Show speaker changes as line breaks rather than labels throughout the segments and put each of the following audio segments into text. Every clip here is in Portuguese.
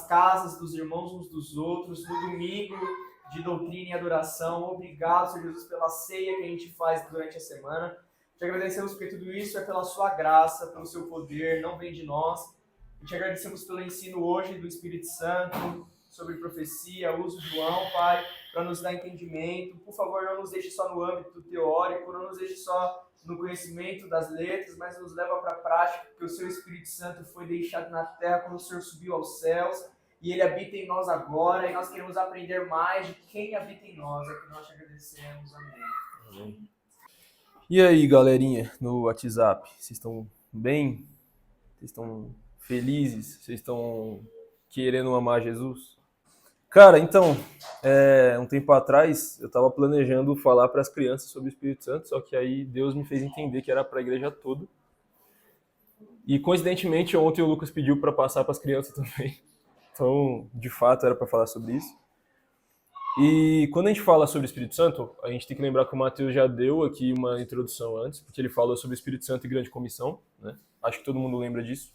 casas dos irmãos uns dos outros, no domingo de doutrina e adoração. Obrigado, Senhor Jesus, pela ceia que a gente faz durante a semana. Te agradecemos porque tudo isso é pela sua graça, pelo seu poder, não vem de nós. E te agradecemos pelo ensino hoje do Espírito Santo sobre profecia, uso João, Pai, para nos dar entendimento. Por favor, não nos deixe só no âmbito teórico, não nos deixe só no conhecimento das letras, mas nos leva para a prática, porque o seu Espírito Santo foi deixado na terra quando o Senhor subiu aos céus, e ele habita em nós agora, e nós queremos aprender mais de quem habita em nós. É que nós te agradecemos. Amém.
Amém. E aí, galerinha, no WhatsApp, vocês estão bem? Vocês estão felizes? Vocês estão querendo amar Jesus? Cara, então, um tempo atrás, eu estava planejando falar para as crianças sobre o Espírito Santo, só que aí Deus me fez entender que era para a igreja toda. E, coincidentemente, ontem o Lucas pediu para passar para as crianças também. Então, de fato, era para falar sobre isso. E quando a gente fala sobre o Espírito Santo, a gente tem que lembrar que o Mateus já deu aqui uma introdução antes, porque ele falou sobre o Espírito Santo e Grande Comissão, né? Acho que todo mundo lembra disso.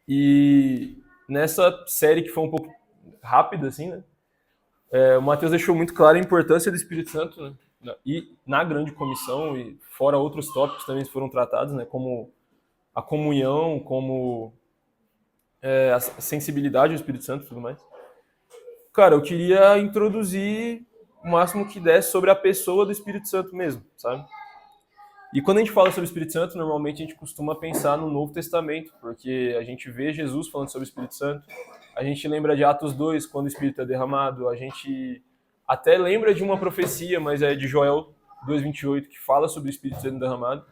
E nessa série que foi um pouco rápida, assim, né? O Mateus deixou muito clara a importância do Espírito Santo, né? E na Grande Comissão, e fora outros tópicos também foram tratados, né? Como a comunhão, como a sensibilidade ao Espírito Santo e tudo mais. Cara, eu queria introduzir o máximo que desse sobre a pessoa do Espírito Santo mesmo, sabe? E quando a gente fala sobre o Espírito Santo, normalmente a gente costuma pensar no Novo Testamento, porque a gente vê Jesus falando sobre o Espírito Santo, a gente lembra de Atos 2, quando o Espírito é derramado, a gente até lembra de uma profecia, mas é de Joel 2:28, que fala sobre o Espírito sendo derramado,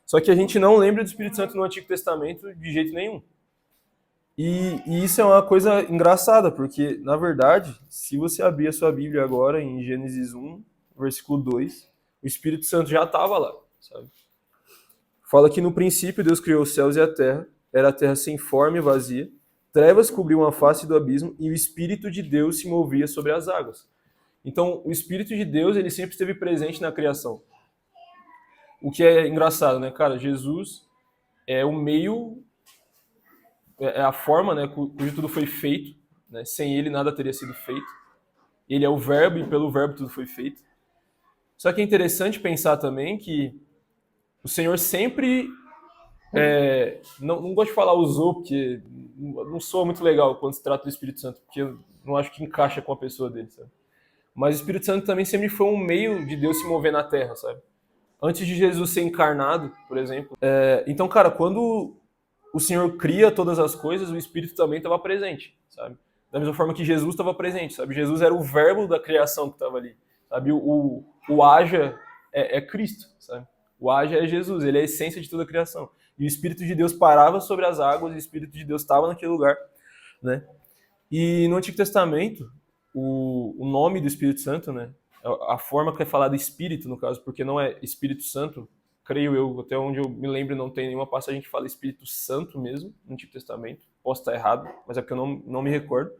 só que a gente não lembra do Espírito Santo no Antigo Testamento de jeito nenhum. E isso é uma coisa engraçada, porque, na verdade, se você abrir a sua Bíblia agora, em Gênesis 1, versículo 2, o Espírito Santo já estava lá, sabe? Fala que no princípio Deus criou os céus e a terra, era a terra sem forma e vazia, trevas cobriam a face do abismo e o Espírito de Deus se movia sobre as águas. Então, o Espírito de Deus, ele sempre esteve presente na criação. O que é engraçado, né, cara? Jesus é o meio... é a forma, né, cujo tudo foi feito, né? Sem ele nada teria sido feito. Ele é o verbo e pelo verbo tudo foi feito. Só que é interessante pensar também que o Senhor sempre, não gosto de falar usou, porque não soa muito legal quando se trata do Espírito Santo, porque eu não acho que encaixa com a pessoa dele, sabe? Mas o Espírito Santo também sempre foi um meio de Deus se mover na Terra, sabe? Antes de Jesus ser encarnado, por exemplo. Então, cara, quando o Senhor cria todas as coisas, o Espírito também estava presente, sabe? Da mesma forma que Jesus estava presente, sabe? Jesus era o verbo da criação que estava ali, sabe? O haja é Cristo, sabe? O haja é Jesus, ele é a essência de toda a criação. E o Espírito de Deus parava sobre as águas, e o Espírito de Deus estava naquele lugar, né? E no Antigo Testamento, o nome do Espírito Santo, né? A forma que é falado Espírito, no caso, porque não é Espírito Santo, creio eu, até onde eu me lembro, não tem nenhuma passagem que fala Espírito Santo mesmo, no Antigo Testamento. Posso estar errado, mas é porque eu não me recordo.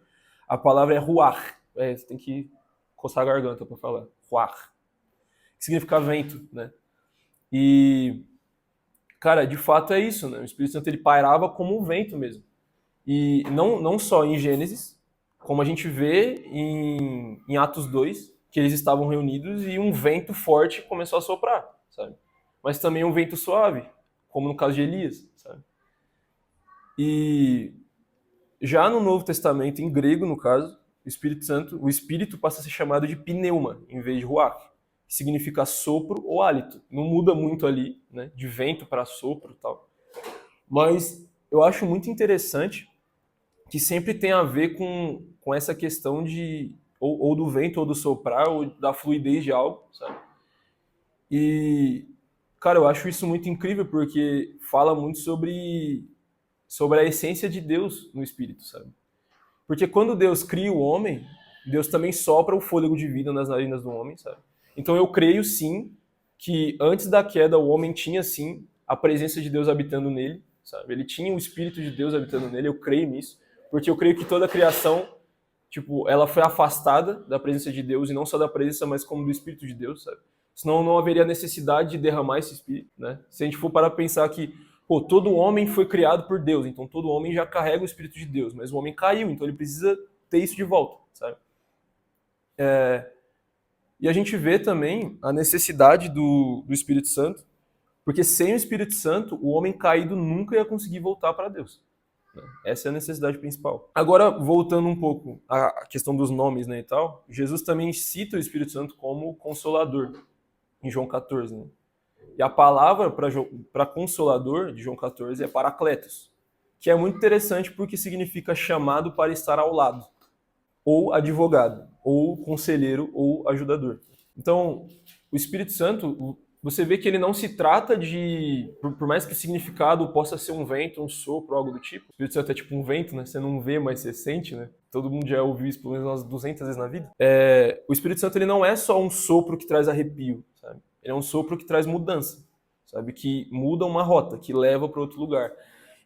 A palavra é ruach. Você tem que coçar a garganta para falar. Ruach. Que significa vento, né? E, cara, de fato é isso, né? O Espírito Santo, ele pairava como um vento mesmo. E não só em Gênesis, como a gente vê em Atos 2, que eles estavam reunidos e um vento forte começou a soprar, sabe? Mas também um vento suave, como no caso de Elias, sabe? E já no Novo Testamento, em grego, no caso, o Espírito passa a ser chamado de pneuma, em vez de ruach, que significa sopro ou hálito. Não muda muito ali, né, de vento para sopro e tal. Mas eu acho muito interessante que sempre tem a ver com essa questão de ou do vento, ou do soprar, ou da fluidez de algo, sabe? E, cara, eu acho isso muito incrível, porque fala muito sobre a essência de Deus no Espírito, sabe? Porque quando Deus cria o homem, Deus também sopra o fôlego de vida nas narinas do homem, sabe? Então eu creio, sim, que antes da queda o homem tinha, sim, a presença de Deus habitando nele, sabe? Ele tinha o Espírito de Deus habitando nele, eu creio nisso, porque eu creio que toda a criação, tipo, ela foi afastada da presença de Deus, e não só da presença, mas como do Espírito de Deus, sabe? Senão não haveria necessidade de derramar esse Espírito, né? Se a gente for parar para pensar que Pô, todo homem foi criado por Deus, então todo homem já carrega o Espírito de Deus, mas o homem caiu, então ele precisa ter isso de volta, sabe? E a gente vê também a necessidade do Espírito Santo, porque sem o Espírito Santo, o homem caído nunca ia conseguir voltar para Deus. Essa é a necessidade principal. Agora, voltando um pouco à questão dos nomes, né, e tal, Jesus também cita o Espírito Santo como Consolador, em João 14, né? E a palavra para Consolador, de João 14, é Paracletos, que é muito interessante porque significa chamado para estar ao lado, ou advogado, ou conselheiro, ou ajudador. Então, o Espírito Santo, você vê que ele não se trata de, por mais que o significado possa ser um vento, um sopro, algo do tipo. O Espírito Santo é tipo um vento, né? Você não vê, mas você sente, né? Todo mundo já ouviu isso pelo menos umas 200 vezes na vida. O Espírito Santo, ele não é só um sopro que traz arrepio, sabe? Ele é um sopro que traz mudança, sabe? Que muda uma rota, que leva para outro lugar.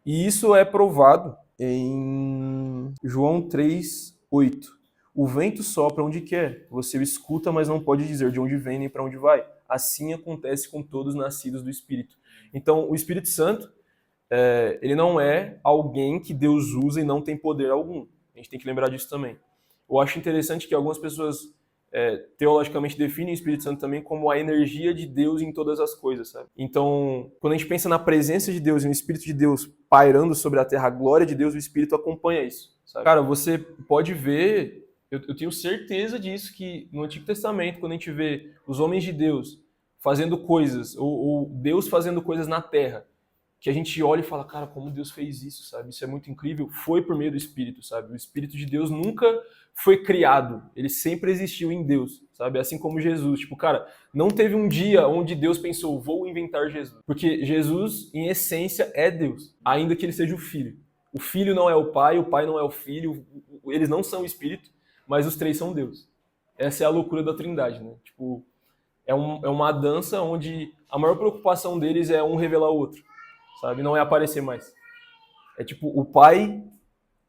E isso é provado em João 3:8. O vento sopra onde quer, você o escuta, mas não pode dizer de onde vem nem para onde vai. Assim acontece com todos nascidos do Espírito. Então, o Espírito Santo, ele não é alguém que Deus usa e não tem poder algum. A gente tem que lembrar disso também. Eu acho interessante que algumas pessoas teologicamente definem o Espírito Santo também como a energia de Deus em todas as coisas, sabe? Então, quando a gente pensa na presença de Deus e no Espírito de Deus pairando sobre a terra, a glória de Deus, o Espírito acompanha isso, sabe? Cara, você pode ver... Eu tenho certeza disso, que no Antigo Testamento, quando a gente vê os homens de Deus fazendo coisas, ou Deus fazendo coisas na terra, que a gente olha e fala, cara, como Deus fez isso, sabe? Isso é muito incrível. Foi por meio do Espírito, sabe? O Espírito de Deus nunca foi criado. Ele sempre existiu em Deus, sabe? Assim como Jesus. Tipo, cara, não teve um dia onde Deus pensou, vou inventar Jesus. Porque Jesus, em essência, é Deus, ainda que ele seja o Filho. O Filho não é o Pai não é o Filho, eles não são o Espírito, mas os três são Deus. Essa é a loucura da Trindade, né? Tipo, é uma dança onde a maior preocupação deles é um revelar o outro, sabe? Não é aparecer mais. É tipo, o Pai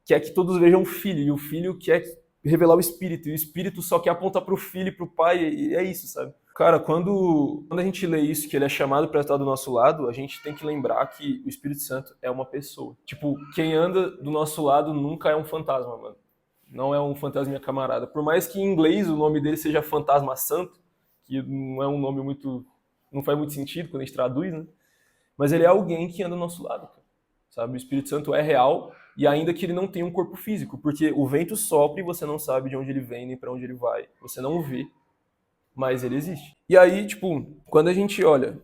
quer que todos vejam o Filho, e o Filho quer revelar o Espírito, e o Espírito só quer apontar pro Filho e pro Pai, e é isso, sabe? Cara, quando a gente lê isso, que ele é chamado para estar do nosso lado, a gente tem que lembrar que o Espírito Santo é uma pessoa. Tipo, quem anda do nosso lado nunca é um fantasma, mano. Não é um fantasminha camarada. Por mais que em inglês o nome dele seja Fantasma Santo, que não é um nome muito... não faz muito sentido quando a gente traduz, né? Mas ele é alguém que anda do nosso lado, cara. Sabe? O Espírito Santo é real, e ainda que ele não tenha um corpo físico, porque o vento sopra e você não sabe de onde ele vem nem para onde ele vai. Você não o vê, mas ele existe. E aí, tipo, quando a gente olha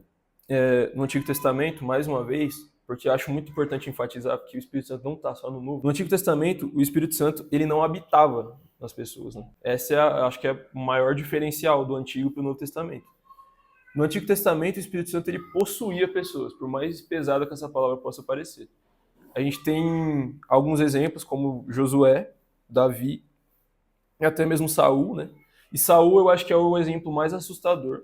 no Antigo Testamento, mais uma vez, porque eu acho muito importante enfatizar que o Espírito Santo não está só no Novo. No Antigo Testamento, o Espírito Santo ele não habitava nas pessoas, né? Essa acho que é o maior diferencial do Antigo para o Novo Testamento. No Antigo Testamento, o Espírito Santo ele possuía pessoas, por mais pesada que essa palavra possa parecer. A gente tem alguns exemplos, como Josué, Davi, e até mesmo Saul, né? E Saul eu acho que é o exemplo mais assustador,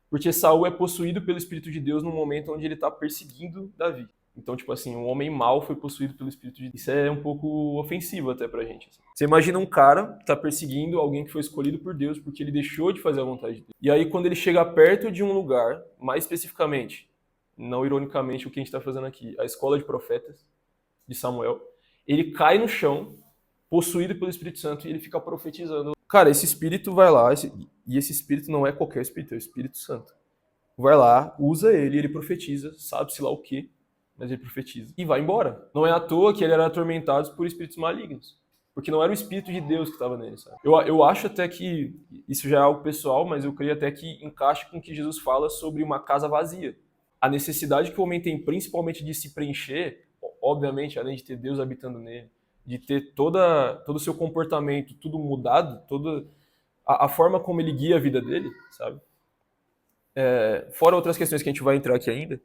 porque Saul é possuído pelo Espírito de Deus no momento onde ele está perseguindo Davi. Então, tipo assim, um homem mau foi possuído pelo Espírito de Deus. Isso é um pouco ofensivo até pra gente. Assim. Você imagina um cara que tá perseguindo alguém que foi escolhido por Deus porque ele deixou de fazer a vontade de Deus. E aí, quando ele chega perto de um lugar, mais especificamente, não ironicamente o que a gente tá fazendo aqui, a escola de profetas de Samuel, ele cai no chão, possuído pelo Espírito Santo, e ele fica profetizando. Cara, esse espírito vai lá, e esse espírito não é qualquer espírito, é o Espírito Santo. Vai lá, usa ele profetiza, sabe-se lá o quê, mas ele profetiza. E vai embora. Não é à toa que ele era atormentado por espíritos malignos. Porque não era o Espírito de Deus que estava nele, sabe? Eu acho até que, isso já é algo pessoal, mas eu creio até que encaixe com o que Jesus fala sobre uma casa vazia. A necessidade que o homem tem, principalmente de se preencher, obviamente, além de ter Deus habitando nele, de ter todo o seu comportamento, tudo mudado, toda a forma como ele guia a vida dele, sabe? Fora outras questões que a gente vai entrar aqui ainda,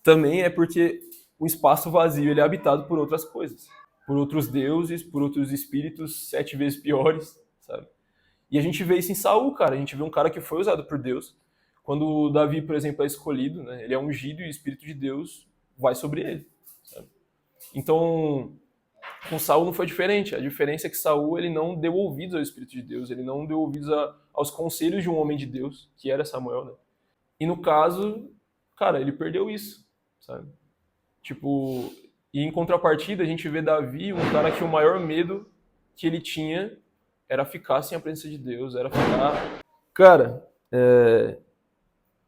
também é porque o espaço vazio ele é habitado por outras coisas, por outros deuses, por outros espíritos 7 vezes piores, sabe? E a gente vê isso em Saul, cara. A gente vê um cara que foi usado por Deus. Quando Davi, por exemplo, é escolhido, né? Ele é ungido e o Espírito de Deus vai sobre ele, sabe? Então, com Saul não foi diferente. A diferença é que Saul ele não deu ouvidos ao Espírito de Deus, ele não deu ouvidos aos conselhos de um homem de Deus, que era Samuel, né? E no caso, cara, ele perdeu isso, sabe? Tipo, e em contrapartida, a gente vê Davi, um cara que o maior medo que ele tinha era ficar sem a presença de Deus, era ficar... Cara,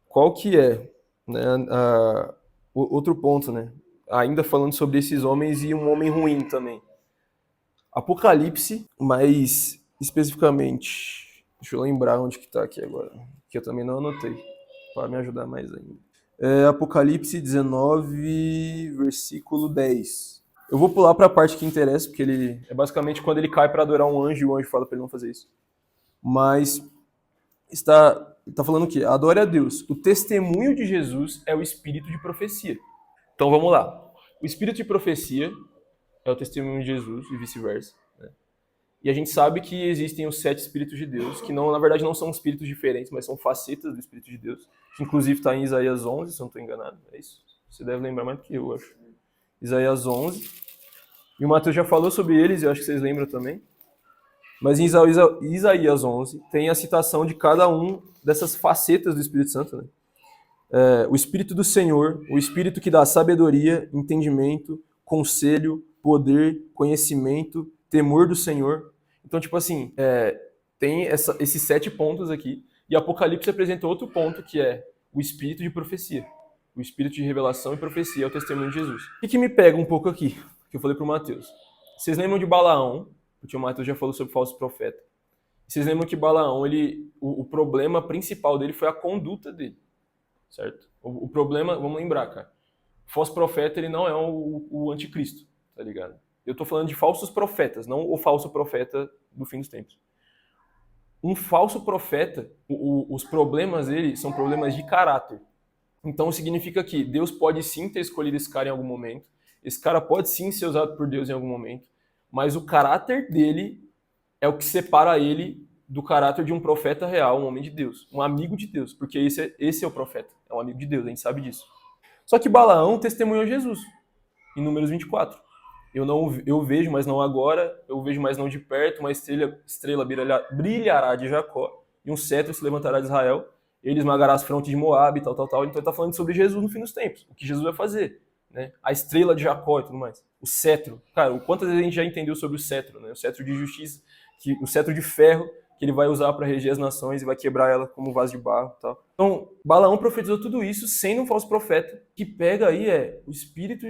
qual que é, né, outro ponto, né? Ainda falando sobre esses homens e um homem ruim também. Apocalipse, mais especificamente, deixa eu lembrar onde que tá aqui agora, que eu também não anotei, para me ajudar mais ainda. Apocalipse 19, versículo 10. Eu vou pular para a parte que interessa, porque ele é basicamente quando ele cai para adorar um anjo e o anjo fala para ele não fazer isso. Mas está falando o quê? Adore a Deus. O testemunho de Jesus é o espírito de profecia. Então vamos lá. O espírito de profecia é o testemunho de Jesus e vice-versa, né? E a gente sabe que existem os 7 espíritos de Deus, que não, na verdade não são espíritos diferentes, mas são facetas do espírito de Deus, que inclusive está em Isaías 11, se eu não estou enganado. É isso. Você deve lembrar mais do que eu acho. Isaías 11. E o Mateus já falou sobre eles, eu acho que vocês lembram também. Mas em Isaías 11 tem a citação de cada um dessas facetas do Espírito Santo, né? O Espírito do Senhor, o Espírito que dá sabedoria, entendimento, conselho, poder, conhecimento, temor do Senhor. Então, tipo assim, tem esses 7 pontos aqui. E Apocalipse apresenta outro ponto, que é o Espírito de profecia. O Espírito de revelação e profecia é o testemunho de Jesus. O que me pega um pouco aqui, que eu falei pro Mateus? Vocês lembram de Balaão? Porque o Mateus já falou sobre falso profeta. Vocês lembram que Balaão, o problema principal dele foi a conduta dele, certo? O problema, vamos lembrar, cara, o falso profeta, ele não é o anticristo, tá ligado? Eu tô falando de falsos profetas, não o falso profeta do fim dos tempos. Um falso profeta, os problemas dele são problemas de caráter. Então significa que Deus pode sim ter escolhido esse cara em algum momento, esse cara pode sim ser usado por Deus em algum momento, mas o caráter dele é o que separa ele do caráter de um profeta real, um homem de Deus, um amigo de Deus, porque esse é o profeta, é um amigo de Deus, a gente sabe disso. Só que Balaão testemunhou Jesus, em Números 24. Eu vejo, mas não agora, eu vejo, mas não de perto, uma estrela brilhará de Jacó, e um cetro se levantará de Israel, ele esmagará as frontes de Moabe, tal. Então ele está falando sobre Jesus no fim dos tempos, o que Jesus vai fazer, né? A estrela de Jacó e tudo mais. O cetro, cara, quantas vezes a gente já entendeu sobre o cetro, né? O cetro de justiça, o cetro de ferro, que ele vai usar para reger as nações e vai quebrar ela como um vaso de barro e tal. Então, Balaão profetizou tudo isso sendo um falso profeta, que pega aí o espírito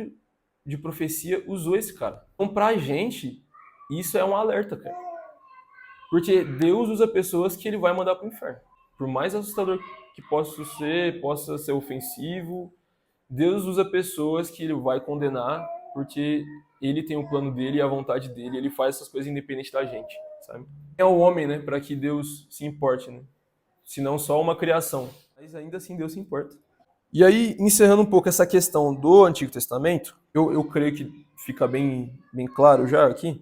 de profecia usou esse cara. Então, pra gente, isso é um alerta, cara. Porque Deus usa pessoas que ele vai mandar pro inferno. Por mais assustador que possa ser ofensivo, Deus usa pessoas que ele vai condenar porque ele tem o plano dele e a vontade dele, ele faz essas coisas independente da gente, sabe? É o homem, né, para que Deus se importe, né? Se não só uma criação. Mas ainda assim Deus se importa. E aí, encerrando um pouco essa questão do Antigo Testamento, eu creio que fica bem claro já aqui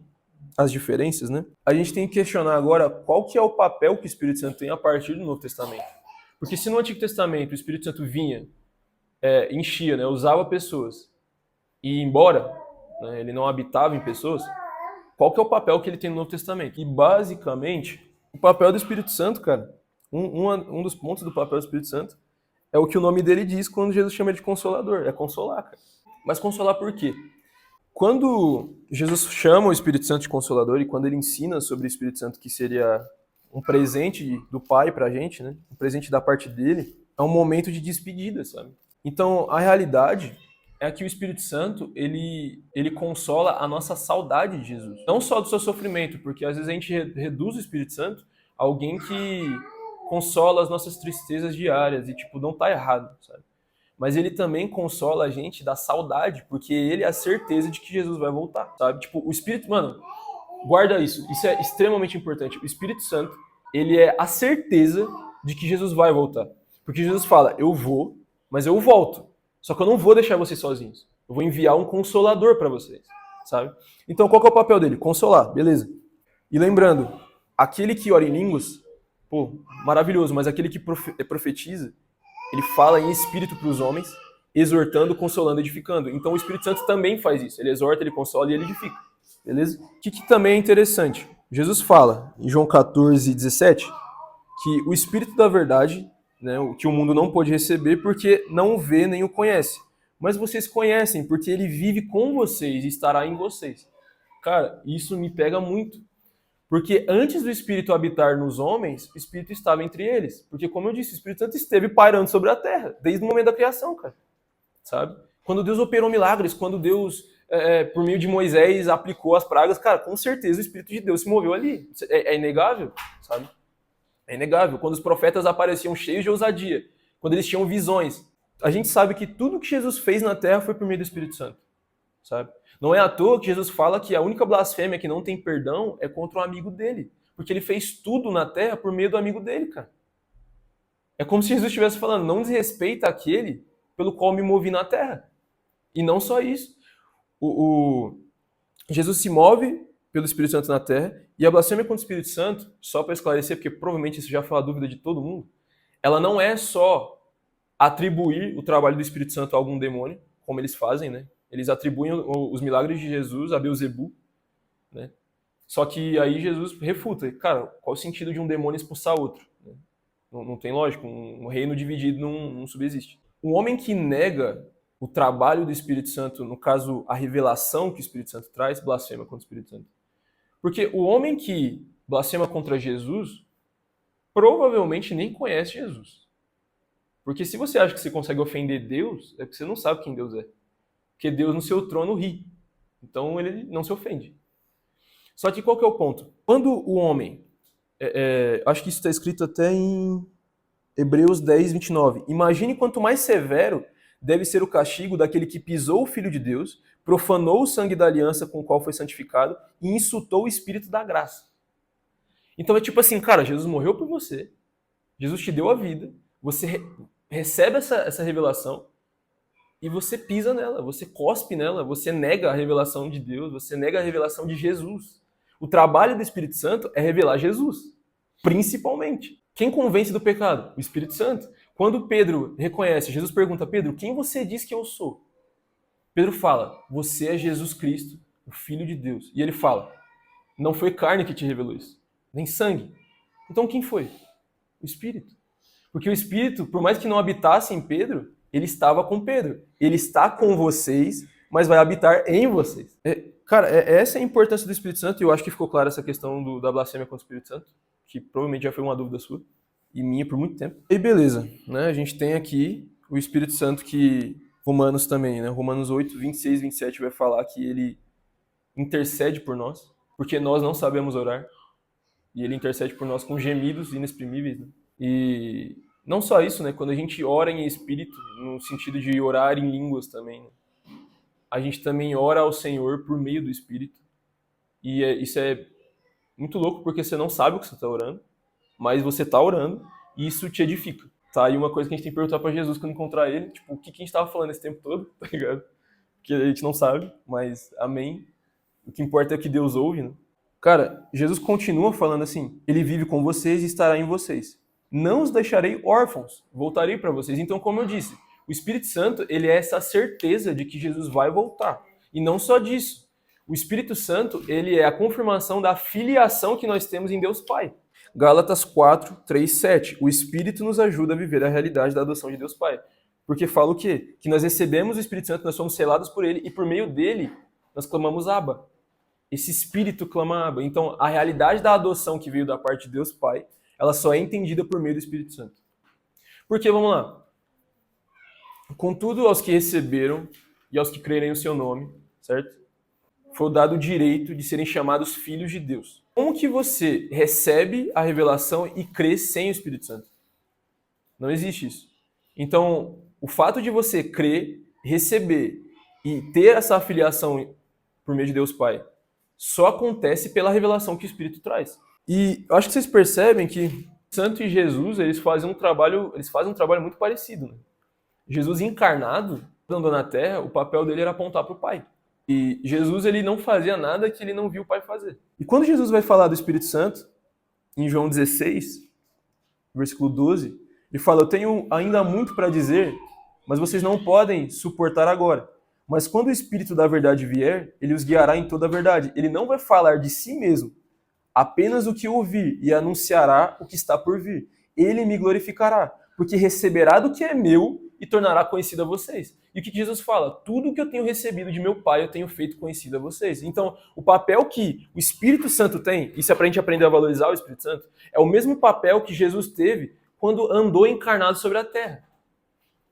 as diferenças, né? A gente tem que questionar agora qual que é o papel que o Espírito Santo tem a partir do Novo Testamento. Porque se no Antigo Testamento o Espírito Santo vinha, enchia, né, usava pessoas e ia embora, né, ele não habitava em pessoas, qual que é o papel que ele tem no Novo Testamento? E basicamente, o papel do Espírito Santo, cara, um dos pontos do papel do Espírito Santo é o que o nome dele diz quando Jesus chama ele de Consolador, é consolar, cara. Mas consolar por quê? Quando Jesus chama o Espírito Santo de Consolador e quando ele ensina sobre o Espírito Santo, que seria um presente do Pai pra gente, né, um presente da parte dele, é um momento de despedida, sabe? Então, a realidade é que o Espírito Santo, ele consola a nossa saudade de Jesus. Não só do seu sofrimento, porque às vezes a gente reduz o Espírito Santo a alguém que consola as nossas tristezas diárias e, tipo, não tá errado, sabe? Mas ele também consola a gente da saudade, porque ele é a certeza de que Jesus vai voltar, sabe? Tipo, o Espírito, mano, guarda isso é extremamente importante. O Espírito Santo, ele é a certeza de que Jesus vai voltar. Porque Jesus fala, eu vou, mas eu volto. Só que eu não vou deixar vocês sozinhos. Eu vou enviar um consolador para vocês, sabe? Então, qual que é o papel dele? Consolar, beleza. E lembrando, aquele que ora em línguas, pô, maravilhoso, mas aquele que profetiza, ele fala em espírito para os homens, exortando, consolando, edificando. Então, o Espírito Santo também faz isso. Ele exorta, ele consola e ele edifica, beleza? O que também é interessante? Jesus fala, em João 14, 17, que o Espírito da verdade, né, o que o mundo não pôde receber porque não o vê nem o conhece. mas vocês conhecem, porque ele vive com vocês e estará em vocês. Cara, isso me pega muito. Porque antes do Espírito habitar nos homens, o Espírito estava entre eles. Porque, como eu disse, o Espírito Santo esteve pairando sobre a terra, desde o momento da criação, cara. Sabe? Quando Deus operou milagres, quando Deus, por meio de Moisés, aplicou as pragas, cara, com certeza o Espírito de Deus se moveu ali. É inegável, sabe? É inegável. Quando os profetas apareciam cheios de ousadia, quando eles tinham visões, a gente sabe que tudo que Jesus fez na terra foi por meio do Espírito Santo, sabe? Não é à toa que Jesus fala que a única blasfêmia que não tem perdão é contra um amigo dele, porque ele fez tudo na terra por meio do amigo dele, cara. É como se Jesus estivesse falando, não desrespeita aquele pelo qual me movi na terra. E não só isso. Jesus se move pelo Espírito Santo na terra, e a blasfêmia contra o Espírito Santo, só para esclarecer, porque provavelmente isso já foi a dúvida de todo mundo, ela não é só atribuir o trabalho do Espírito Santo a algum demônio, como eles fazem, né? Eles atribuem os milagres de Jesus a Beelzebub, né? Só que aí Jesus refuta. Cara, qual o sentido de um demônio expulsar outro? Não tem lógica. Um reino dividido não subsiste. O homem que nega o trabalho do Espírito Santo, no caso, a revelação que o Espírito Santo traz, blasfema contra o Espírito Santo. Porque o homem que blasfema contra Jesus, provavelmente nem conhece Jesus. Porque se você acha que você consegue ofender Deus, é porque você não sabe quem Deus é. Porque Deus no seu trono ri. Então ele não se ofende. Só que qual que é o ponto? Quando o homem... acho que isso está escrito até em Hebreus 10, 29. Imagine quanto mais severo deve ser o castigo daquele que pisou o Filho de Deus, profanou o sangue da aliança com o qual foi santificado e insultou o Espírito da graça. Então é tipo assim, cara, Jesus morreu por você, Jesus te deu a vida, você recebe essa revelação, e você pisa nela, você cospe nela, você nega a revelação de Deus, você nega a revelação de Jesus. O trabalho do Espírito Santo é revelar Jesus, principalmente. Quem convence do pecado? O Espírito Santo. Quando Pedro reconhece, Jesus pergunta, Pedro, quem você diz que eu sou? Pedro fala, você é Jesus Cristo, o Filho de Deus. E ele fala, não foi carne que te revelou isso, nem sangue. Então quem foi? O Espírito. Porque o Espírito, por mais que não habitasse em Pedro, ele estava com Pedro. Ele está com vocês, mas vai habitar em vocês. Cara, essa é a importância do Espírito Santo, e eu acho que ficou clara essa questão da blasfêmia contra o Espírito Santo, que provavelmente já foi uma dúvida sua, e minha por muito tempo. E beleza, né? A gente tem aqui o Espírito Santo que Romanos também, né? Romanos 8, 26, 27 vai falar que ele intercede por nós, porque nós não sabemos orar, e ele intercede por nós com gemidos inexprimíveis, né? E não só isso, né? Quando a gente ora em espírito, no sentido de orar em línguas também, né? A gente também ora ao Senhor por meio do Espírito. E isso é muito louco, porque você não sabe o que você está orando, mas você está orando e isso te edifica. Tá? E uma coisa que a gente tem que perguntar para Jesus quando encontrar ele, tipo, o que a gente estava falando esse tempo todo, tá ligado? Porque a gente não sabe, mas amém. O que importa é que Deus ouve, né? Cara, Jesus continua falando assim, ele vive com vocês e estará em vocês. Não os deixarei órfãos, voltarei para vocês. Então, como eu disse, o Espírito Santo, ele é essa certeza de que Jesus vai voltar. E não só disso. O Espírito Santo, ele é a confirmação da filiação que nós temos em Deus Pai. Gálatas 4, 3, 7. O Espírito nos ajuda a viver a realidade da adoção de Deus Pai. Porque fala o quê? Que nós recebemos o Espírito Santo, nós somos selados por ele, e por meio dele, nós clamamos Abba. Esse Espírito clama Abba. Então, a realidade da adoção que veio da parte de Deus Pai, ela só é entendida por meio do Espírito Santo. Porque, vamos lá, contudo, aos que receberam e aos que crerem no seu nome, certo? Foi dado o direito de serem chamados filhos de Deus. Como que você recebe a revelação e crê sem o Espírito Santo? Não existe isso. Então, o fato de você crer, receber e ter essa afiliação por meio de Deus Pai só acontece pela revelação que o Espírito traz. E eu acho que vocês percebem que Santo e Jesus, eles fazem um trabalho muito parecido, né? Jesus encarnado, andando na Terra, o papel dele era apontar para o Pai. E Jesus, ele não fazia nada que ele não viu o Pai fazer. E quando Jesus vai falar do Espírito Santo, em João 16, versículo 12, ele fala, eu tenho ainda muito para dizer, mas vocês não podem suportar agora. Mas quando o Espírito da verdade vier, ele os guiará em toda a verdade. Ele não vai falar de si mesmo, apenas o que ouvir, e anunciará o que está por vir. Ele me glorificará, porque receberá do que é meu e tornará conhecido a vocês. E o que Jesus fala? Tudo que eu tenho recebido de meu Pai eu tenho feito conhecido a vocês. Então, o papel que o Espírito Santo tem, isso é pra gente aprender a valorizar o Espírito Santo, é o mesmo papel que Jesus teve quando andou encarnado sobre a terra.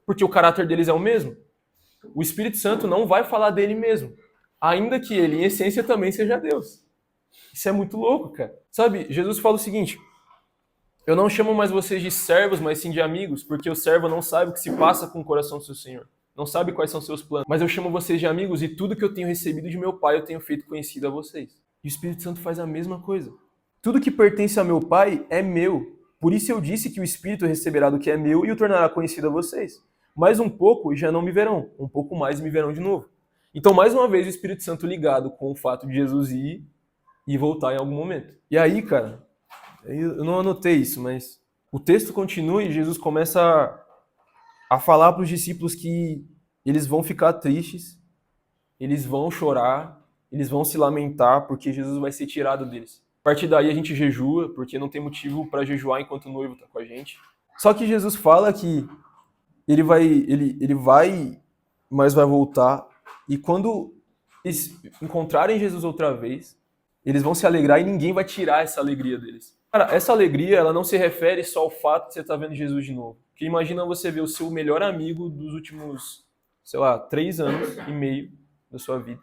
Porque o caráter deles é o mesmo. O Espírito Santo não vai falar dele mesmo, ainda que ele, em essência, também seja Deus. Isso é muito louco, cara. Sabe, Jesus fala o seguinte: eu não chamo mais vocês de servos, mas sim de amigos, porque o servo não sabe o que se passa com o coração do seu senhor. Não sabe quais são seus planos. Mas eu chamo vocês de amigos e tudo que eu tenho recebido de meu Pai eu tenho feito conhecido a vocês. E o Espírito Santo faz a mesma coisa. Tudo que pertence a meu Pai é meu. Por isso eu disse que o Espírito receberá do que é meu e o tornará conhecido a vocês. Mais um pouco e já não me verão. Um pouco mais e me verão de novo. Então, mais uma vez, o Espírito Santo ligado com o fato de Jesus ir e voltar em algum momento. E aí, cara, eu não anotei isso, mas o texto continua e Jesus começa a falar para os discípulos que eles vão ficar tristes, eles vão chorar, eles vão se lamentar porque Jesus vai ser tirado deles. A partir daí a gente jejua, porque não tem motivo para jejuar enquanto o noivo está com a gente. Só que Jesus fala que ele vai, mas vai voltar. E quando eles encontrarem Jesus outra vez, eles vão se alegrar e ninguém vai tirar essa alegria deles. Cara, essa alegria, ela não se refere só ao fato de você estar vendo Jesus de novo. Porque imagina você ver o seu melhor amigo dos últimos, 3 anos e meio da sua vida.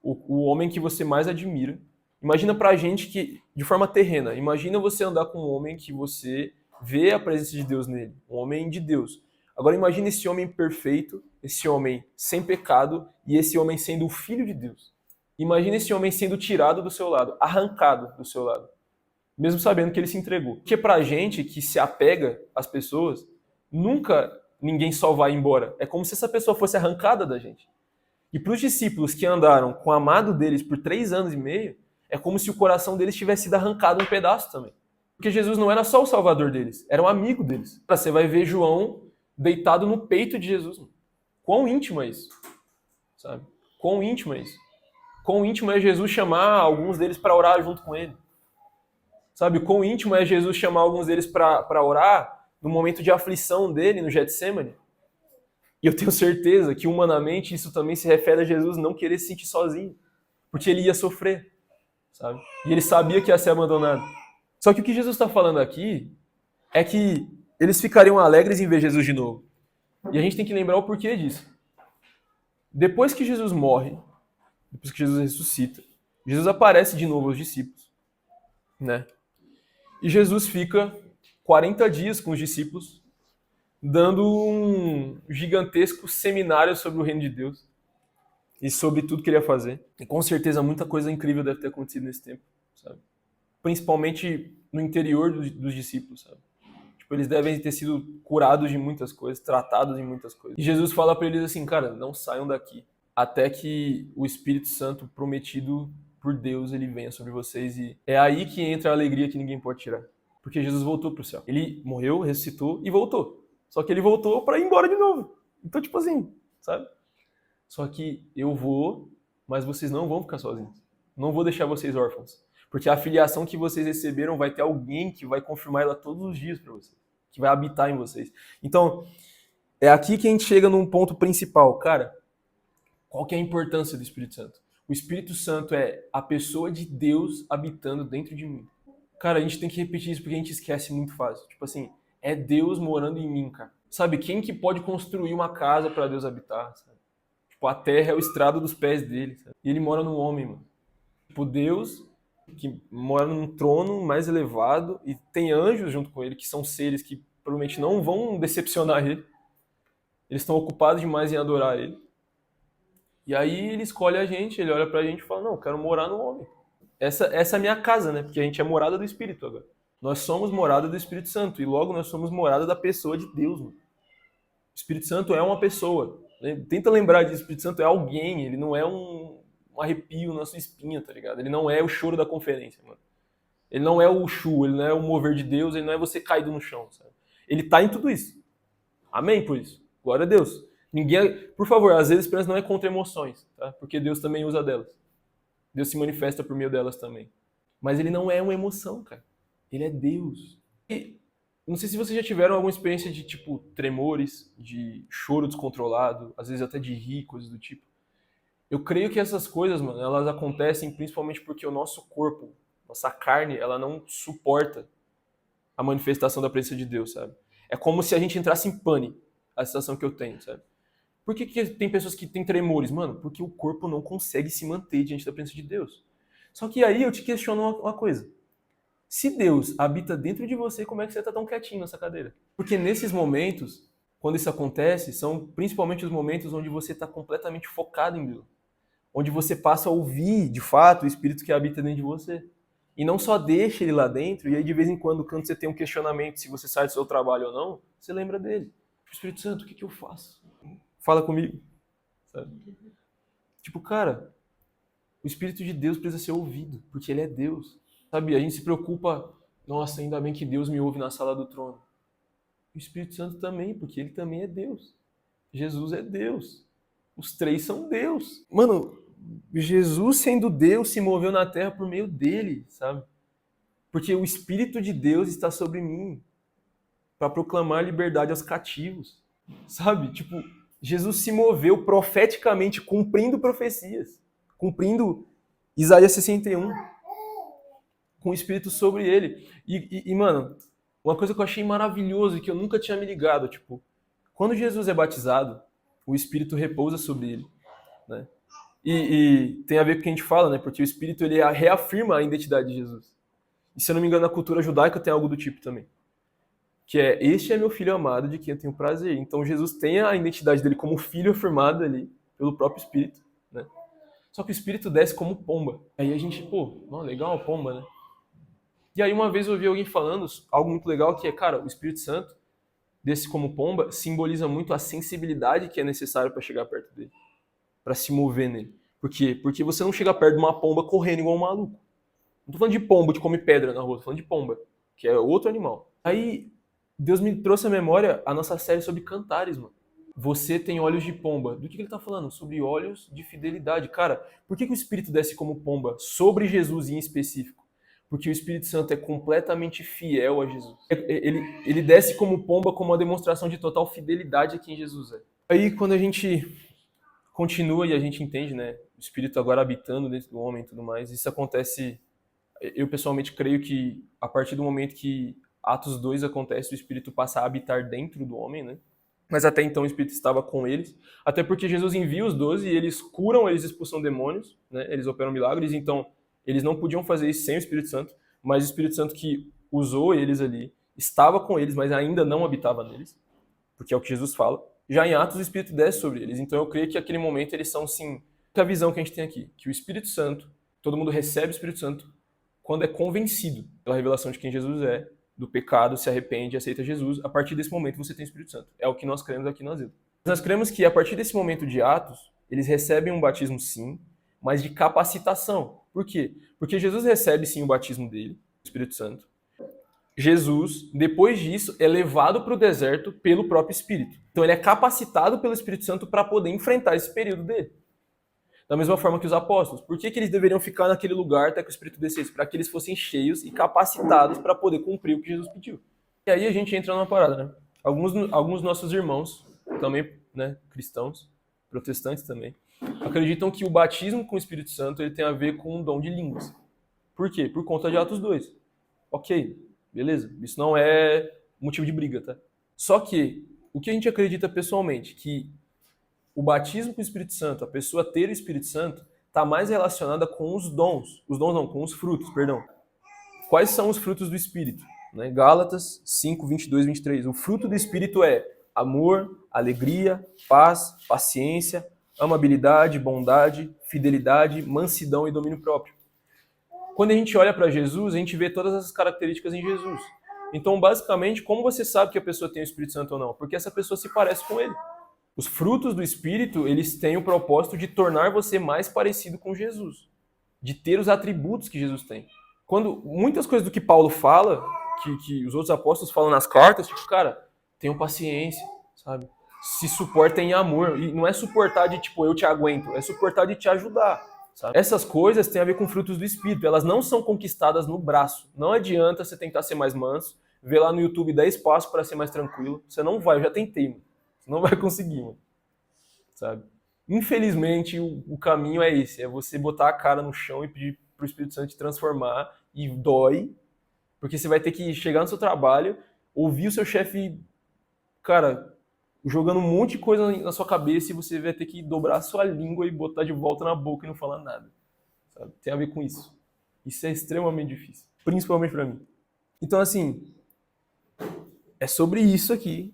O homem que você mais admira. Imagina pra gente que, de forma terrena, imagina você andar com um homem que você vê a presença de Deus nele. Um homem de Deus. Agora imagina esse homem perfeito, esse homem sem pecado e esse homem sendo o filho de Deus. Imagina esse homem sendo tirado do seu lado, arrancado do seu lado. Mesmo sabendo que ele se entregou. Porque pra gente que se apega às pessoas, nunca ninguém só vai embora. É como se essa pessoa fosse arrancada da gente. E para os discípulos que andaram com o amado deles por 3 anos e meio, é como se o coração deles tivesse sido arrancado um pedaço também. Porque Jesus não era só o salvador deles, era um amigo deles. Você vai ver João deitado no peito de Jesus. Quão íntimo é isso? Sabe? Quão íntimo é isso? Quão íntimo é Jesus chamar alguns deles para orar junto com ele? Sabe, quão íntimo é Jesus chamar alguns deles para orar no momento de aflição dele no Getsêmani? E eu tenho certeza que humanamente isso também se refere a Jesus não querer se sentir sozinho, porque ele ia sofrer, sabe? E ele sabia que ia ser abandonado. Só que o que Jesus está falando aqui é que eles ficariam alegres em ver Jesus de novo. E a gente tem que lembrar o porquê disso. Depois que Jesus morre, depois que Jesus ressuscita, Jesus aparece de novo aos discípulos, né? E Jesus fica 40 dias com os discípulos, dando um gigantesco seminário sobre o reino de Deus e sobre tudo que ele ia fazer. E com certeza muita coisa incrível deve ter acontecido nesse tempo, sabe? Principalmente no interior dos discípulos, sabe? Tipo, eles devem ter sido curados de muitas coisas, tratados de muitas coisas. E Jesus fala para eles assim, cara, não saiam daqui até que o Espírito Santo prometido por Deus, ele venha sobre vocês, e é aí que entra a alegria que ninguém pode tirar. Porque Jesus voltou pro céu. Ele morreu, ressuscitou e voltou. Só que ele voltou para ir embora de novo. Então, tipo assim, sabe? Só que eu vou, mas vocês não vão ficar sozinhos. Não vou deixar vocês órfãos. Porque a filiação que vocês receberam vai ter alguém que vai confirmar ela todos os dias para vocês. Que vai habitar em vocês. Então, é aqui que a gente chega num ponto principal. Cara, qual que é a importância do Espírito Santo? O Espírito Santo é a pessoa de Deus habitando dentro de mim. Cara, a gente tem que repetir isso porque a gente esquece muito fácil. Tipo assim, é Deus morando em mim, cara. Sabe, quem que pode construir uma casa para Deus habitar? Sabe? Tipo, a terra é o estrado dos pés dele. Sabe? E ele mora no homem, mano. Tipo, Deus que mora num trono mais elevado e tem anjos junto com ele, que são seres que provavelmente não vão decepcionar ele. Eles estão ocupados demais em adorar ele. E aí ele escolhe a gente, ele olha pra gente e fala, não, eu quero morar no homem. Essa é a minha casa, né? Porque a gente é morada do Espírito agora. Nós somos morada do Espírito Santo e logo nós somos morada da pessoa de Deus, mano. O Espírito Santo é uma pessoa. Tenta lembrar disso, o Espírito Santo é alguém, ele não é um arrepio na sua espinha, tá ligado? Ele não é o choro da conferência, mano. Ele não é o chu, ele não é o mover de Deus, ele não é você caído no chão, sabe? Ele tá em tudo isso. Amém por isso. Glória a Deus. Por favor, às vezes a esperança não é contra emoções, tá? Porque Deus também usa delas. Deus se manifesta por meio delas também. Mas ele não é uma emoção, cara. Ele é Deus. E Não sei se vocês já tiveram alguma experiência de, tipo, tremores, de choro descontrolado, às vezes até de rir, coisas do tipo. Eu creio que essas coisas, mano, elas acontecem principalmente porque o nosso corpo, nossa carne, ela não suporta a manifestação da presença de Deus, sabe? É como se a gente entrasse em pane, a sensação que eu tenho, sabe? Por que tem pessoas que têm tremores? Mano, porque o corpo não consegue se manter diante da presença de Deus. Só que aí eu te questiono uma coisa. Se Deus habita dentro de você, como é que você está tão quietinho nessa cadeira? Porque nesses momentos, quando isso acontece, são principalmente os momentos onde você está completamente focado em Deus. Onde você passa a ouvir, de fato, o Espírito que habita dentro de você. E não só deixa ele lá dentro, e aí de vez em quando você tem um questionamento se você sai do seu trabalho ou não, você lembra dele. Espírito Santo, o que eu faço? Fala comigo. Sabe? Tipo, cara, o Espírito de Deus precisa ser ouvido, porque ele é Deus. Sabe, a gente se preocupa, nossa, ainda bem que Deus me ouve na sala do trono. O Espírito Santo também, porque ele também é Deus. Jesus é Deus. Os três são Deus. Mano, Jesus sendo Deus se moveu na terra por meio dele, sabe? Porque o Espírito de Deus está sobre mim para proclamar liberdade aos cativos, sabe? Tipo, Jesus se moveu profeticamente cumprindo profecias, cumprindo Isaías 61. Com o Espírito sobre ele. Mano, uma coisa que eu achei maravilhoso e que eu nunca tinha me ligado, tipo, quando Jesus é batizado, o Espírito repousa sobre ele, né? E tem a ver com o que a gente fala, né? Porque o Espírito, ele reafirma a identidade de Jesus. E se eu não me engano, na cultura judaica tem algo do tipo também. Que é, este é meu filho amado de quem eu tenho prazer. Então Jesus tem a identidade dele como filho afirmada ali pelo próprio Espírito, né? Só que o Espírito desce como pomba. Aí a gente, pô, legal, pomba, né? E aí uma vez eu ouvi alguém falando algo muito legal que é, cara, o Espírito Santo, desse como pomba, simboliza muito a sensibilidade que é necessária para chegar perto dele, para se mover nele. Por quê? Porque você não chega perto de uma pomba correndo igual um maluco. Não tô falando de pombo de comer pedra na rua, tô falando de pomba, que é outro animal. Aí Deus me trouxe à memória a nossa série sobre cantares, mano. Você tem olhos de pomba. Do que ele tá falando? Sobre olhos de fidelidade. Cara, por que o Espírito desce como pomba sobre Jesus em específico? Porque o Espírito Santo é completamente fiel a Jesus. Ele desce como pomba, como uma demonstração de total fidelidade a quem Jesus é. Aí quando a gente continua e a gente entende, né, o Espírito agora habitando dentro do homem e tudo mais, isso acontece, eu pessoalmente creio que a partir do momento que Atos 2 acontece, o Espírito passa a habitar dentro do homem, né? Mas até então o Espírito estava com eles, até porque Jesus envia os 12 e eles curam, eles expulsam demônios, né? Eles operam milagres, então eles não podiam fazer isso sem o Espírito Santo, mas o Espírito Santo que usou eles ali, estava com eles, mas ainda não habitava neles, porque é o que Jesus fala. Já em Atos, o Espírito desce sobre eles. Então eu creio que naquele momento eles são, sim, a visão que a gente tem aqui, que o Espírito Santo, todo mundo recebe o Espírito Santo quando é convencido pela revelação de quem Jesus é, do pecado, se arrepende e aceita Jesus. A partir desse momento você tem o Espírito Santo. É o que nós cremos aqui no Asilo. Nós cremos que a partir desse momento de Atos, eles recebem um batismo, sim, mas de capacitação. Por quê? Porque Jesus recebe, sim, o batismo dele, o Espírito Santo. Jesus, depois disso, é levado para o deserto pelo próprio Espírito. Então ele é capacitado pelo Espírito Santo para poder enfrentar esse período dele. Da mesma forma que os apóstolos. Por que eles deveriam ficar naquele lugar até que o Espírito descesse? Para que eles fossem cheios e capacitados para poder cumprir o que Jesus pediu. E aí a gente entra numa parada, né? Alguns nossos irmãos, também, né, cristãos, protestantes também, acreditam que o batismo com o Espírito Santo ele tem a ver com um dom de línguas. Por quê? Por conta de Atos 2. Ok, beleza. Isso não é motivo de briga, tá? Só que, o que a gente acredita pessoalmente, que o batismo com o Espírito Santo, a pessoa ter o Espírito Santo, está mais relacionada com os dons. Os dons não, com os frutos, perdão. Quais são os frutos do Espírito? Né? Gálatas 5, 22, 23. O fruto do Espírito é amor, alegria, paz, paciência, amabilidade, bondade, fidelidade, mansidão e domínio próprio. Quando a gente olha para Jesus, a gente vê todas essas características em Jesus. Então, basicamente, como você sabe que a pessoa tem o Espírito Santo ou não? Porque essa pessoa se parece com ele. Os frutos do Espírito, eles têm o propósito de tornar você mais parecido com Jesus. De ter os atributos que Jesus tem. Quando muitas coisas do que Paulo fala, que os outros apóstolos falam nas cartas, tipo, cara, tenham paciência, sabe? Se suportem em amor. E não é suportar de, tipo, eu te aguento. É suportar de te ajudar, sabe? Essas coisas têm a ver com frutos do Espírito. Elas não são conquistadas no braço. Não adianta você tentar ser mais manso. ver lá no YouTube 10 passos para ser mais tranquilo. Você não vai, eu já tentei, mano. Você não vai conseguir, mano. Sabe? Infelizmente, o caminho é esse, é você botar a cara no chão e pedir pro Espírito Santo te transformar, e dói, porque você vai ter que chegar no seu trabalho, ouvir o seu chefe, cara, jogando um monte de coisa na sua cabeça, e você vai ter que dobrar a sua língua e botar de volta na boca e não falar nada. Sabe? Tem a ver com isso. Isso é extremamente difícil, principalmente para mim. Então, assim, é sobre isso aqui,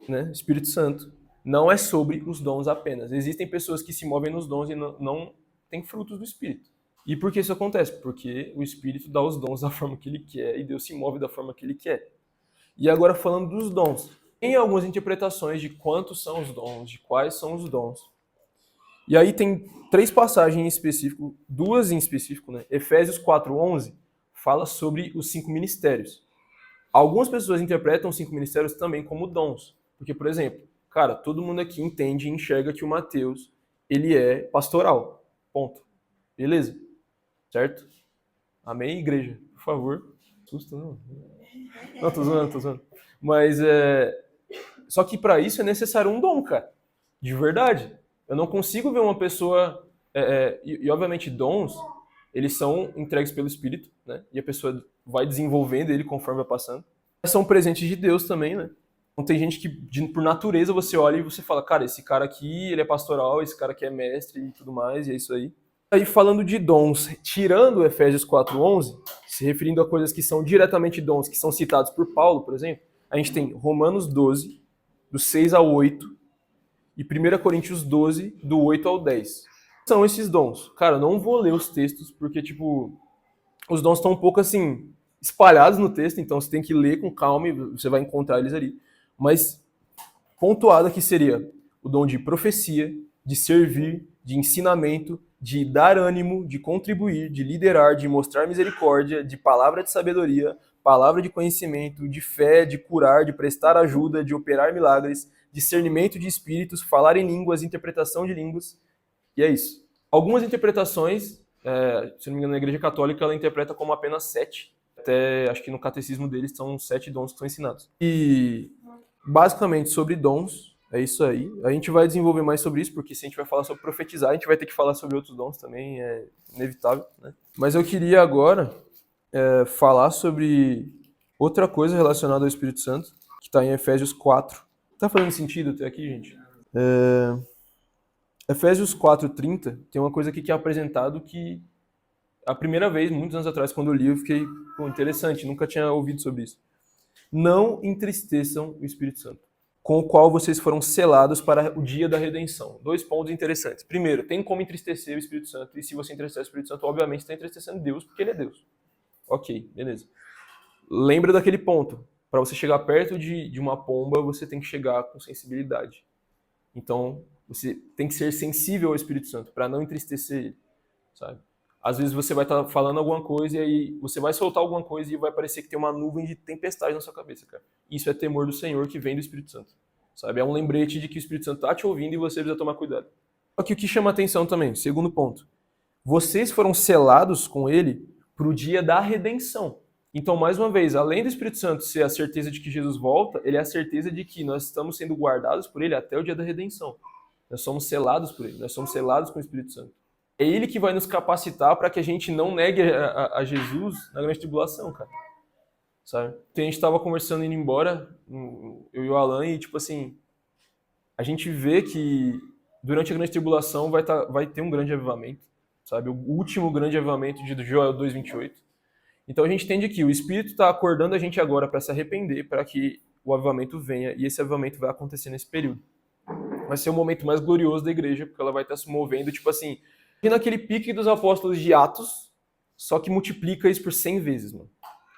né? Espírito Santo. Não é sobre os dons apenas. Existem pessoas que se movem nos dons e não têm frutos do Espírito. E por que isso acontece? Porque o Espírito dá os dons da forma que ele quer e Deus se move da forma que ele quer. E agora falando dos dons. Tem algumas interpretações de quantos são os dons, de quais são os dons. E aí tem 3 passagens em específico, 2 em específico, né? Efésios 4:11 fala sobre os 5 ministérios. Algumas pessoas interpretam os 5 ministérios também como dons. Porque, por exemplo, cara, todo mundo aqui entende e enxerga que o Mateus, ele é pastoral. Ponto. Beleza? Certo? Amém, igreja? Por favor. Susto, não. Não, tô zoando. Mas, só que para isso é necessário um dom, cara. De verdade. Eu não consigo ver uma pessoa... E obviamente, dons, eles são entregues pelo Espírito, né? E a pessoa vai desenvolvendo ele conforme vai passando. São presentes de Deus também, né? Então tem gente que, por natureza, você olha e você fala, cara, esse cara aqui, ele é pastoral, esse cara aqui é mestre e tudo mais, e é isso aí. Aí falando de dons, tirando Efésios 4:11, se referindo a coisas que são diretamente dons, que são citados por Paulo, por exemplo, a gente tem Romanos 12, do 6 ao 8, e 1 Coríntios 12, do 8 ao 10. São esses dons. Cara, eu não vou ler os textos, porque, tipo, os dons estão um pouco, assim, espalhados no texto, então você tem que ler com calma e você vai encontrar eles ali. Mas, pontuado aqui seria o dom de profecia, de servir, de ensinamento, de dar ânimo, de contribuir, de liderar, de mostrar misericórdia, de palavra de sabedoria, palavra de conhecimento, de fé, de curar, de prestar ajuda, de operar milagres, discernimento de espíritos, falar em línguas, interpretação de línguas, e é isso. Algumas interpretações, se não me engano, na Igreja Católica, ela interpreta como apenas 7. Até, acho que no catecismo deles são 7 dons que são ensinados. E, basicamente, sobre dons, é isso aí. A gente vai desenvolver mais sobre isso, porque se a gente vai falar sobre profetizar, a gente vai ter que falar sobre outros dons também, é inevitável, né? Mas eu queria agora falar sobre outra coisa relacionada ao Espírito Santo, que está em Efésios 4. Tá fazendo sentido até aqui, gente? Efésios 4:30 tem uma coisa aqui que é apresentado que a primeira vez, muitos anos atrás, quando eu li, eu fiquei, interessante, nunca tinha ouvido sobre isso. Não entristeçam o Espírito Santo, com o qual vocês foram selados para o dia da redenção. 2 pontos interessantes. Primeiro, tem como entristecer o Espírito Santo, e se você entristecer o Espírito Santo, obviamente está entristecendo Deus, porque ele é Deus. Ok, beleza. Lembra daquele ponto. Para você chegar perto de uma pomba, você tem que chegar com sensibilidade. Então, você tem que ser sensível ao Espírito Santo, para não entristecer ele, sabe? Às vezes você vai estar falando alguma coisa e aí você vai soltar alguma coisa e vai parecer que tem uma nuvem de tempestade na sua cabeça, cara. Isso é temor do Senhor que vem do Espírito Santo, sabe? É um lembrete de que o Espírito Santo está te ouvindo e você precisa tomar cuidado. Só que o que chama atenção também, segundo ponto, vocês foram selados com ele para o dia da redenção. Então, mais uma vez, além do Espírito Santo ser a certeza de que Jesus volta, ele é a certeza de que nós estamos sendo guardados por ele até o dia da redenção. Nós somos selados por ele, nós somos selados com o Espírito Santo. É ele que vai nos capacitar para que a gente não negue a Jesus na grande tribulação, cara. Sabe? Então, a gente estava conversando indo embora, eu e o Alan, e tipo assim, a gente vê que durante a grande tribulação vai ter um grande avivamento, sabe? O último grande avivamento de Joel 2:28. Então a gente entende que o Espírito está acordando a gente agora para se arrepender, para que o avivamento venha, e esse avivamento vai acontecer nesse período. Vai ser o momento mais glorioso da igreja, porque ela vai estar se movendo, tipo assim, naquele pique dos apóstolos de Atos, só que multiplica isso por 100 vezes, mano.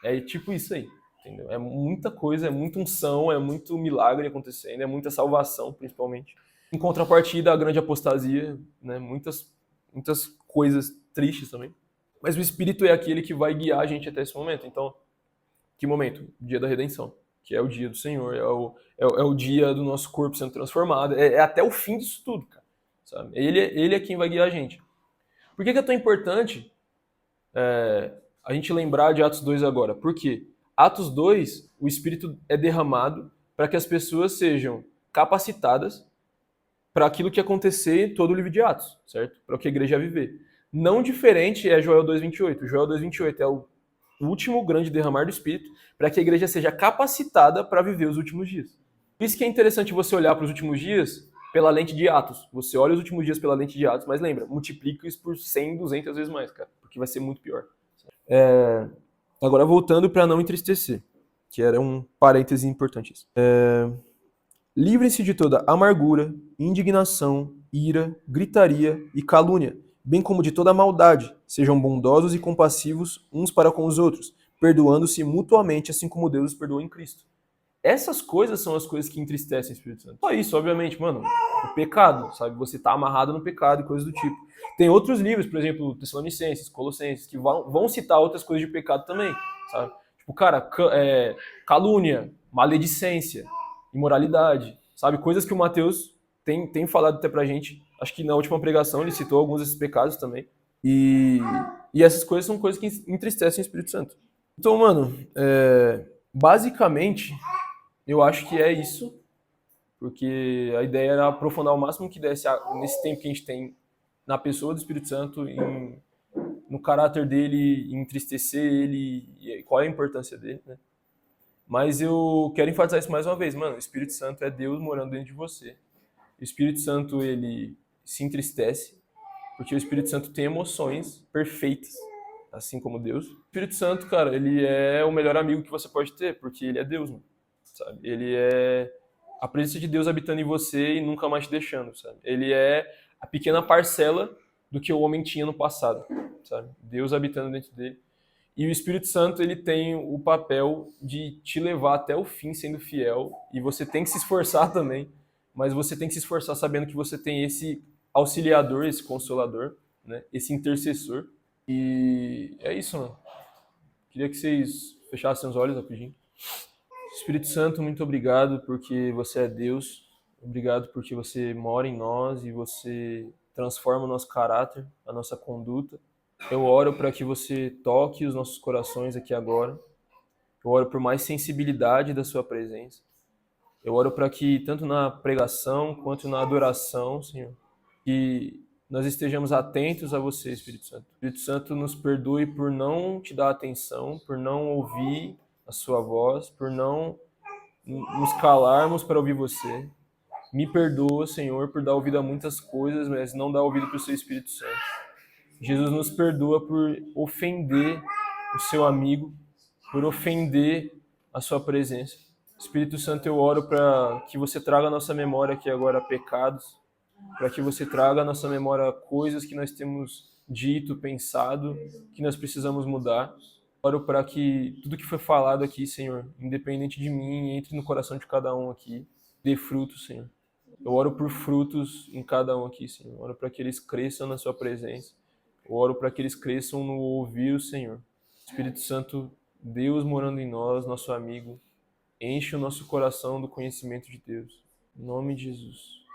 É tipo isso aí, entendeu? É muita coisa, é muita unção, é muito milagre acontecendo, é muita salvação, principalmente. Em contrapartida, a grande apostasia, né? Muitas coisas tristes também. Mas o Espírito é aquele que vai guiar a gente até esse momento. Então, que momento? O dia da redenção, que é o dia do Senhor, é o dia do nosso corpo sendo transformado, é até o fim disso tudo, cara. Sabe? Ele é quem vai guiar a gente. Por que é tão importante a gente lembrar de Atos 2 agora? Porque Atos 2, o Espírito é derramado para que as pessoas sejam capacitadas para aquilo que acontecer em todo o livro de Atos, certo? Para o que a igreja vai viver. Não diferente é Joel 2:28. Joel 2:28 é o último grande derramar do Espírito para que a igreja seja capacitada para viver os últimos dias. Por isso que é interessante você olhar para os últimos dias pela lente de Atos. Você olha os últimos dias pela lente de Atos, mas lembra, multiplica isso por 100, 200 vezes mais, cara, porque vai ser muito pior. Agora, voltando para não entristecer, que era um parêntese importante. Livrem-se de toda amargura, indignação, ira, gritaria e calúnia, bem como de toda maldade. Sejam bondosos e compassivos uns para com os outros, perdoando-se mutuamente, assim como Deus os perdoou em Cristo. Essas coisas são as coisas que entristecem o Espírito Santo. Só isso, obviamente, mano, o pecado, sabe? Você tá amarrado no pecado e coisas do tipo. Tem outros livros, por exemplo, Tessalonicenses, Colossenses, que vão citar outras coisas de pecado também, sabe? Tipo, cara, calúnia, maledicência, imoralidade, sabe? Coisas que o Mateus tem falado até pra gente. Acho que na última pregação ele citou alguns desses pecados também. E essas coisas são coisas que entristecem o Espírito Santo. Então, mano, basicamente, eu acho que é isso, porque a ideia era aprofundar o máximo que desse nesse tempo que a gente tem na pessoa do Espírito Santo, no caráter dele, entristecer ele, e qual é a importância dele, né? Mas eu quero enfatizar isso mais uma vez, mano, o Espírito Santo é Deus morando dentro de você. O Espírito Santo, ele se entristece, porque o Espírito Santo tem emoções perfeitas, assim como Deus. O Espírito Santo, cara, ele é o melhor amigo que você pode ter, porque ele é Deus, mano, sabe? Ele é a presença de Deus habitando em você e nunca mais te deixando, sabe? Ele é a pequena parcela do que o homem tinha no passado, sabe? Deus habitando dentro dele. E o Espírito Santo, ele tem o papel de te levar até o fim sendo fiel, e você tem que se esforçar também, mas você tem que se esforçar sabendo que você tem esse auxiliador, esse consolador, né? Esse intercessor. E é isso, mano. Queria que vocês fechassem os olhos rapidinho. Espírito Santo, muito obrigado porque você é Deus. Obrigado porque você mora em nós e você transforma o nosso caráter, a nossa conduta. Eu oro para que você toque os nossos corações aqui agora. Eu oro por mais sensibilidade da sua presença. Eu oro para que, tanto na pregação quanto na adoração, Senhor, que nós estejamos atentos a você, Espírito Santo. Espírito Santo, nos perdoe por não te dar atenção, por não ouvir a sua voz, por não nos calarmos para ouvir você. Me perdoa, Senhor, por dar ouvido a muitas coisas, mas não dar ouvido para o seu Espírito Santo. Jesus, nos perdoa por ofender o seu amigo, por ofender a sua presença. Espírito Santo, eu oro para que você traga à nossa memória aqui agora pecados, para que você traga à nossa memória coisas que nós temos dito, pensado, que nós precisamos mudar. Oro para que tudo que foi falado aqui, Senhor, independente de mim, entre no coração de cada um aqui, dê frutos, Senhor. Eu oro por frutos em cada um aqui, Senhor. Eu oro para que eles cresçam na sua presença. Eu oro para que eles cresçam no ouvir o Senhor. Espírito Santo, Deus morando em nós, nosso amigo, enche o nosso coração do conhecimento de Deus. Em nome de Jesus.